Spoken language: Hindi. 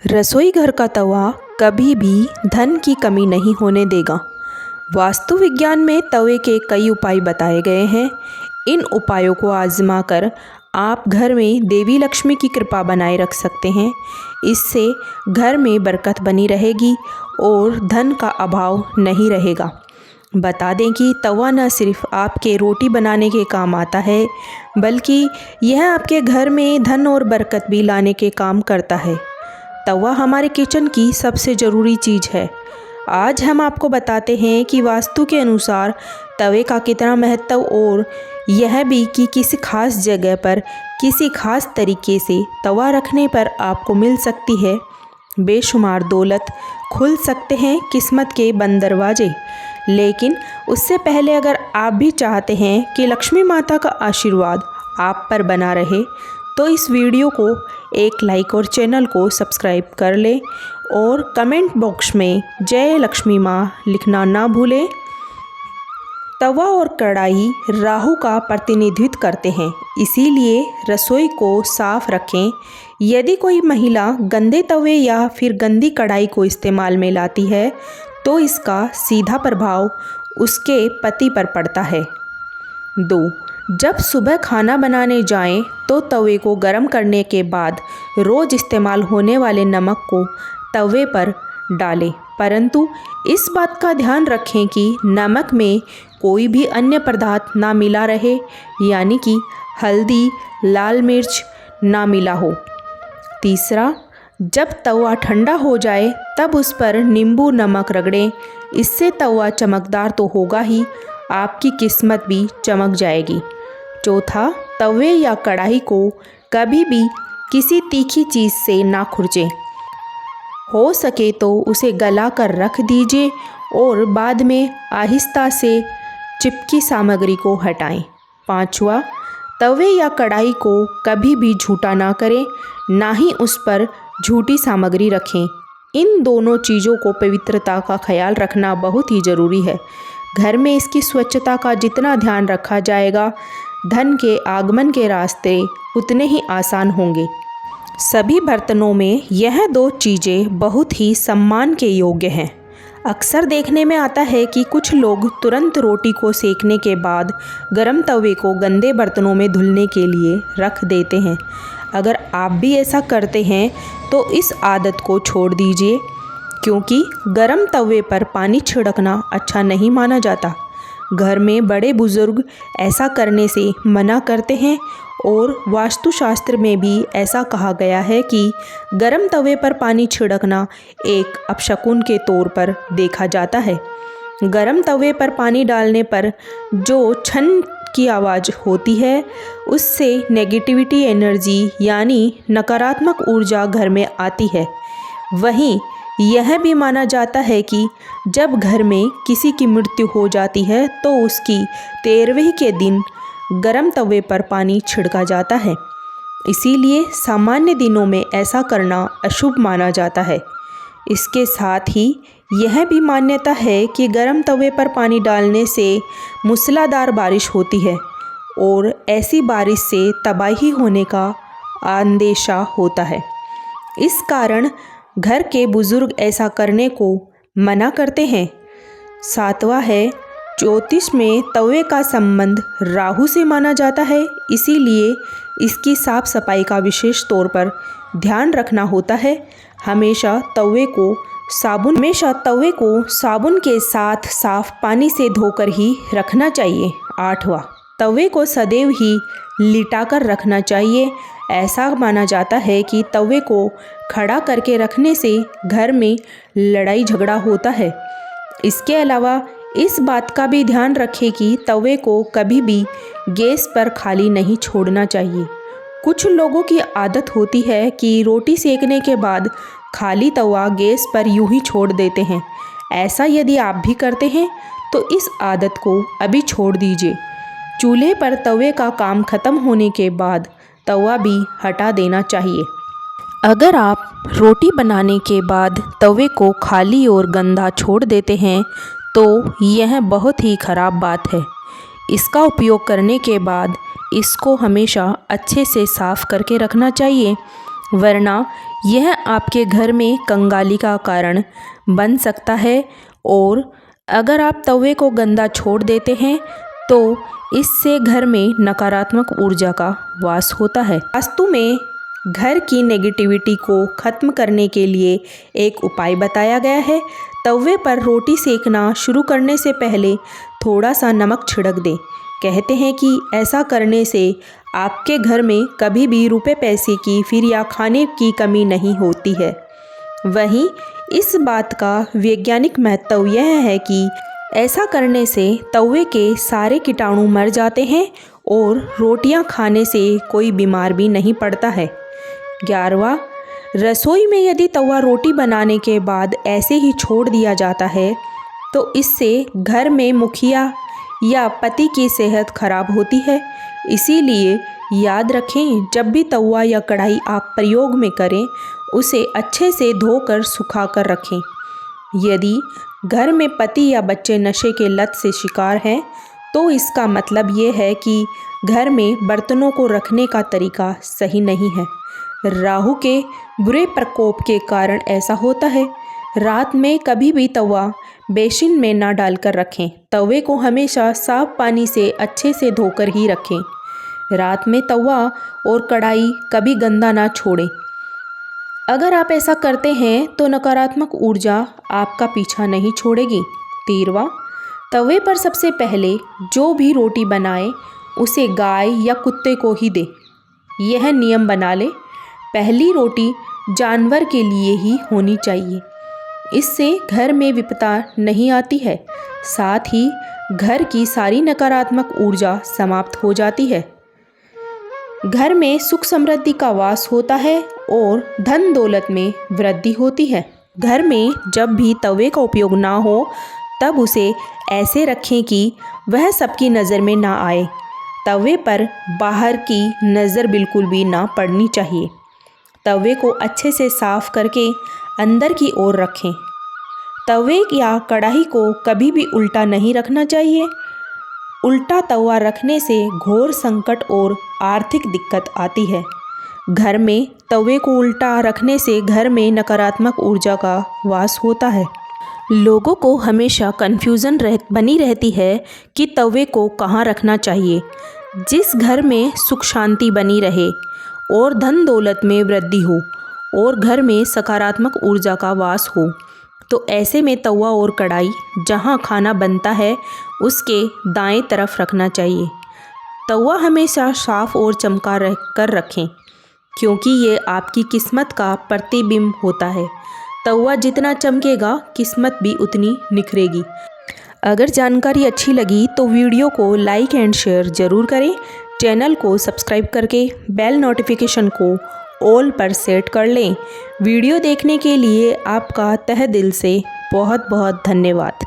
रसोई घर का तवा कभी भी धन की कमी नहीं होने देगा। वास्तु विज्ञान में तवे के कई उपाय बताए गए हैं। इन उपायों को आजमा कर आप घर में देवी लक्ष्मी की कृपा बनाए रख सकते हैं। इससे घर में बरकत बनी रहेगी और धन का अभाव नहीं रहेगा। बता दें कि तवा न सिर्फ आपके रोटी बनाने के काम आता है, बल्कि यह आपके घर में धन और बरकत भी लाने के काम करता है। तवा हमारे किचन की सबसे ज़रूरी चीज़ है। आज हम आपको बताते हैं कि वास्तु के अनुसार तवे का कितना महत्व, और यह भी कि किसी खास जगह पर किसी खास तरीके से तवा रखने पर आपको मिल सकती है बेशुमार दौलत, खुल सकते हैं किस्मत के बंद दरवाजे। लेकिन उससे पहले अगर आप भी चाहते हैं कि लक्ष्मी माता का आशीर्वाद आप पर बना रहे, तो इस वीडियो को एक लाइक और चैनल को सब्सक्राइब कर लें और कमेंट बॉक्स में जय लक्ष्मी माँ लिखना ना भूलें। तवा और कढ़ाई राहु का प्रतिनिधित्व करते हैं, इसीलिए रसोई को साफ रखें। यदि कोई महिला गंदे तवे या फिर गंदी कढ़ाई को इस्तेमाल में लाती है, तो इसका सीधा प्रभाव उसके पति पर पड़ता है। 2. जब सुबह खाना बनाने जाएं, तो तवे को गर्म करने के बाद रोज़ इस्तेमाल होने वाले नमक को तवे पर डालें, परंतु इस बात का ध्यान रखें कि नमक में कोई भी अन्य पदार्थ ना मिला रहे, यानी कि हल्दी, लाल मिर्च ना मिला हो। 3. जब तवा ठंडा हो जाए तब उस पर नींबू नमक रगड़ें। इससे तवा चमकदार तो होगा ही, आपकी किस्मत भी चमक जाएगी। 4. तवे या कढ़ाई को कभी भी किसी तीखी चीज़ से ना खुरचें। हो सके तो उसे गला कर रख दीजिए और बाद में आहिस्ता से चिपकी सामग्री को हटाएं। 5. तवे या कढ़ाई को कभी भी झूठा ना करें, ना ही उस पर झूठी सामग्री रखें। इन दोनों चीज़ों को पवित्रता का ख्याल रखना बहुत ही ज़रूरी है। घर में इसकी स्वच्छता का जितना ध्यान रखा जाएगा, धन के आगमन के रास्ते उतने ही आसान होंगे। सभी बर्तनों में यह 2 चीज़ें बहुत ही सम्मान के योग्य हैं। अक्सर देखने में आता है कि कुछ लोग तुरंत रोटी को सेकने के बाद गर्म तवे को गंदे बर्तनों में धुलने के लिए रख देते हैं। अगर आप भी ऐसा करते हैं तो इस आदत को छोड़ दीजिए, क्योंकि गर्म तवे पर पानी छिड़कना अच्छा नहीं माना जाता। घर में बड़े बुजुर्ग ऐसा करने से मना करते हैं और वास्तुशास्त्र में भी ऐसा कहा गया है कि गर्म तवे पर पानी छिड़कना एक अपशकुन के तौर पर देखा जाता है। गर्म तवे पर पानी डालने पर जो छन की आवाज़ होती है, उससे नेगेटिविटी एनर्जी यानी नकारात्मक ऊर्जा घर में आती है। वहीं यह भी माना जाता है कि जब घर में किसी की मृत्यु हो जाती है तो उसकी 13वीं के दिन गर्म तवे पर पानी छिड़का जाता है। इसीलिए सामान्य दिनों में ऐसा करना अशुभ माना जाता है। इसके साथ ही यह भी मान्यता है कि गर्म तवे पर पानी डालने से मूसलाधार बारिश होती है और ऐसी बारिश से तबाही होने का अंदेशा होता है। इस कारण घर के बुजुर्ग ऐसा करने को मना करते हैं। 7वां है, ज्योतिष में तवे का संबंध राहु से माना जाता है, इसीलिए इसकी साफ सफाई का विशेष तौर पर ध्यान रखना होता है। हमेशा तवे को साबुन के साथ साफ पानी से धोकर ही रखना चाहिए। 8वां, तवे को सदैव ही लिटाकर रखना चाहिए। ऐसा माना जाता है कि तवे को खड़ा करके रखने से घर में लड़ाई झगड़ा होता है। इसके अलावा इस बात का भी ध्यान रखें कि तवे को कभी भी गैस पर खाली नहीं छोड़ना चाहिए। कुछ लोगों की आदत होती है कि रोटी सेकने के बाद खाली तवा गैस पर यूं ही छोड़ देते हैं। ऐसा यदि आप भी करते हैं तो इस आदत को अभी छोड़ दीजिए। चूल्हे पर तवे का काम खत्म होने के बाद तवा भी हटा देना चाहिए। अगर आप रोटी बनाने के बाद तवे को खाली और गंदा छोड़ देते हैं तो यह बहुत ही ख़राब बात है। इसका उपयोग करने के बाद इसको हमेशा अच्छे से साफ़ करके रखना चाहिए। वरना यह आपके घर में कंगाली का कारण बन सकता है। और अगर आप तवे को गंदा छोड़ देते हैं तो इससे घर में नकारात्मक ऊर्जा का वास होता है। वास्तु में घर की नेगेटिविटी को ख़त्म करने के लिए एक उपाय बताया गया है। तवे पर रोटी सेकना शुरू करने से पहले थोड़ा सा नमक छिड़क दें। कहते हैं कि ऐसा करने से आपके घर में कभी भी रुपए पैसे की फिर या खाने की कमी नहीं होती है। वहीं इस बात का वैज्ञानिक महत्व यह है कि ऐसा करने से तवे के सारे कीटाणु मर जाते हैं और रोटियां खाने से कोई बीमार भी नहीं पड़ता है। 11वां, रसोई में यदि तवा रोटी बनाने के बाद ऐसे ही छोड़ दिया जाता है तो इससे घर में मुखिया या पति की सेहत खराब होती है। इसीलिए याद रखें, जब भी तवा या कढ़ाई आप प्रयोग में करें उसे अच्छे से धोकर सुखाकर रखें। यदि घर में पति या बच्चे नशे के लत से शिकार हैं तो इसका मतलब ये है कि घर में बर्तनों को रखने का तरीका सही नहीं है। राहु के बुरे प्रकोप के कारण ऐसा होता है। रात में कभी भी तवा बेसिन में ना डालकर रखें। तवे को हमेशा साफ पानी से अच्छे से धोकर ही रखें। रात में तवा और कढ़ाई कभी गंदा ना छोड़ें। अगर आप ऐसा करते हैं तो नकारात्मक ऊर्जा आपका पीछा नहीं छोड़ेगी। 13वां, तवे पर सबसे पहले जो भी रोटी बनाए उसे गाय या कुत्ते को ही दे। यह नियम बना ले, पहली रोटी जानवर के लिए ही होनी चाहिए। इससे घर में विपदा नहीं आती है, साथ ही घर की सारी नकारात्मक ऊर्जा समाप्त हो जाती है। घर में सुख समृद्धि का वास होता है और धन दौलत में वृद्धि होती है। घर में जब भी तवे का उपयोग ना हो तब उसे ऐसे रखें कि वह सबकी नज़र में ना आए। तवे पर बाहर की नज़र बिल्कुल भी ना पड़नी चाहिए। तवे को अच्छे से साफ करके अंदर की ओर रखें। तवे या कढ़ाई को कभी भी उल्टा नहीं रखना चाहिए। उल्टा तवा रखने से घोर संकट और आर्थिक दिक्कत आती है। घर में तवे को उल्टा रखने से घर में नकारात्मक ऊर्जा का वास होता है। लोगों को हमेशा कन्फ्यूज़न बनी रहती है कि तवे को कहाँ रखना चाहिए। जिस घर में सुख शांति बनी रहे और धन दौलत में वृद्धि हो और घर में सकारात्मक ऊर्जा का वास हो, तो ऐसे में तवा और कढ़ाई जहाँ खाना बनता है उसके दाएं तरफ रखना चाहिए। तवा हमेशा साफ और चमका कर रखें, क्योंकि ये आपकी किस्मत का प्रतिबिंब होता है। तवा जितना चमकेगा किस्मत भी उतनी निखरेगी। अगर जानकारी अच्छी लगी तो वीडियो को लाइक एंड शेयर ज़रूर करें। चैनल को सब्सक्राइब करके बेल नोटिफिकेशन को ऑल पर सेट कर लें। वीडियो देखने के लिए आपका तहे दिल से बहुत बहुत धन्यवाद।